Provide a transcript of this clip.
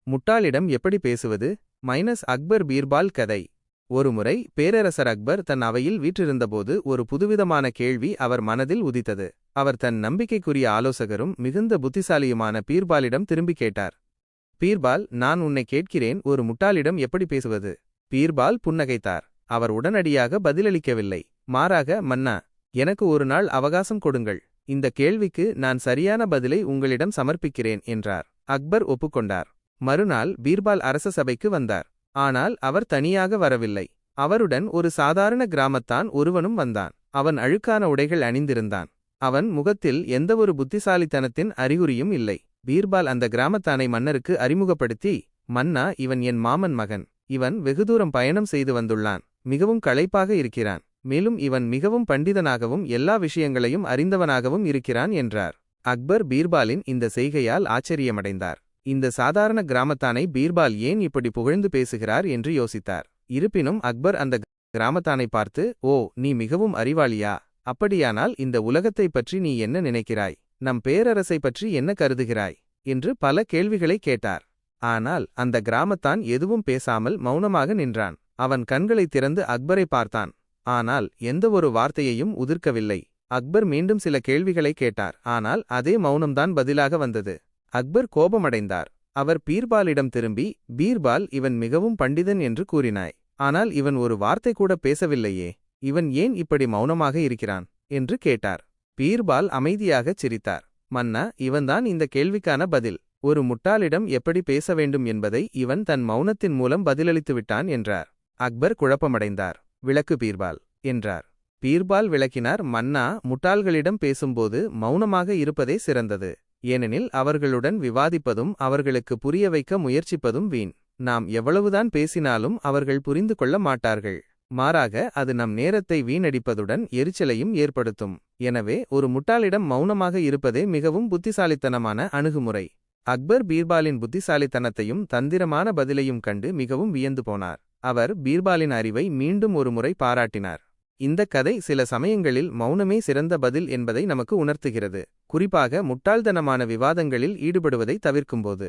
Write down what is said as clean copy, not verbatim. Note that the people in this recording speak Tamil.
முட்டாளிடம் எப்படி பேசுவது? அக்பர் பீர்பால் கதை. ஒருமுறை பேரரசர் அக்பர் தன் அவையில் வீற்றிருந்தபோது ஒரு புதுவிதமான கேள்வி அவர் மனதில் உதித்தது. அவர் தன் நம்பிக்கைக்குரிய ஆலோசகரும் மிகுந்த புத்திசாலியுமான பீர்பாலிடம் திரும்பி கேட்டார். பீர்பால், நான் உன்னை கேட்கிறேன், ஒரு முட்டாளிடம் எப்படி பேசுவது? பீர்பால் புன்னகைத்தார். அவர் உடனடியாக பதிலளிக்கவில்லை. மாறாக, மன்னா, எனக்கு ஒரு நாள் அவகாசம் கொடுங்கள். இந்த கேள்விக்கு நான் சரியான பதிலை உங்களிடம் சமர்ப்பிக்கிறேன் என்றார். அக்பர் ஒப்புக்கொண்டார். மறுநாள் பீர்பால் அரச சபைக்கு வந்தார். ஆனால் அவர் தனியாக வரவில்லை. அவருடன் ஒரு சாதாரண கிராமத்தான் ஒருவனும் வந்தான். அவன் அழுக்கான உடைகள் அணிந்திருந்தான். அவன் முகத்தில் எந்தவொரு புத்திசாலித்தனத்தின் அறிகுறியும் இல்லை. பீர்பால் அந்த கிராமத்தானை மன்னருக்கு அறிமுகப்படுத்தி, மன்னா, இவன் என் மாமன் மகன். இவன் வெகுதூரம் பயணம் செய்து வந்துள்ளான். மிகவும் களைப்பாக இருக்கிறான். மேலும் இவன் மிகவும் பண்டிதனாகவும் எல்லா விஷயங்களையும் அறிந்தவனாகவும் இருக்கிறான் என்றார். அக்பர் பீர்பாலின் இந்த செய்கையால் ஆச்சரியமடைந்தார். இந்த சாதாரண கிராமத்தானை பீர்பால் ஏன் இப்படி புகழ்ந்து பேசுகிறார் என்று யோசித்தார். இருப்பினும் அக்பர் அந்த கிராமத்தானை பார்த்து, ஓ, நீ மிகவும் அறிவாளியா? அப்படியானால் இந்த உலகத்தைப் பற்றி நீ என்ன நினைக்கிறாய்? நம் பேரரசை பற்றி என்ன கருதுகிறாய்? என்று பல கேள்விகளை கேட்டார். ஆனால் அந்த கிராமத்தான் எதுவும் பேசாமல் மௌனமாக நின்றான். அவன் கண்களை திறந்து அக்பரை பார்த்தான். ஆனால் எந்தவொரு வார்த்தையையும் உதிர்க்கவில்லை. அக்பர் மீண்டும் சில கேள்விகளை கேட்டார். ஆனால் அதே மௌனம்தான் பதிலாக வந்தது. அக்பர் கோபமடைந்தார். அவர் பீர்பாலிடம் திரும்பி, பீர்பால், இவன் மிகவும் பண்டிதன் என்று கூறினாய். ஆனால் இவன் ஒரு வார்த்தை கூட பேசவில்லையே. இவன் ஏன் இப்படி மௌனமாக இருக்கிறான் என்று கேட்டார். பீர்பால் அமைதியாகச் சிரித்தார். மன்னா, இவன்தான் இந்த கேள்விக்கான பதில். ஒரு முட்டாளிடம் எப்படி பேச வேண்டும் என்பதை இவன் தன் மௌனத்தின் மூலம் பதிலளித்துவிட்டான் என்றார். அக்பர் குழப்பமடைந்தார். விளக்கு பீர்பால் என்றார். பீர்பால் விளக்கினார். மன்னா, முட்டாள்களிடம் பேசும்போது மௌனமாக இருப்பதே சிறந்தது. ஏனெனில் அவர்களுடன் விவாதிப்பதும் அவர்களுக்கு புரிய வைக்க முயற்சிப்பதும் வீண். நாம் எவ்வளவுதான் பேசினாலும் அவர்கள் புரிந்து கொள்ள மாட்டார்கள். மாறாக அது நம் நேரத்தை வீணடிப்பதுடன் எரிச்சலையும் ஏற்படுத்தும். எனவே ஒரு முட்டாளிடம் மௌனமாக இருப்பதே மிகவும் புத்திசாலித்தனமான அணுகுமுறை. அக்பர் பீர்பாலின் புத்திசாலித்தனத்தையும் தந்திரமான பதிலையும் கண்டு மிகவும் வியந்து போனார். அவர் பீர்பாலின் அறிவை மீண்டும் ஒரு முறை பாராட்டினார். இந்த கதை சில சமயங்களில் மௌனமே சிறந்த பதில் என்பதை நமக்கு உணர்த்துகிறது. குறிப்பாக முட்டாள்தனமான விவாதங்களில் ஈடுபடுவதை தவிர்க்கும்போது.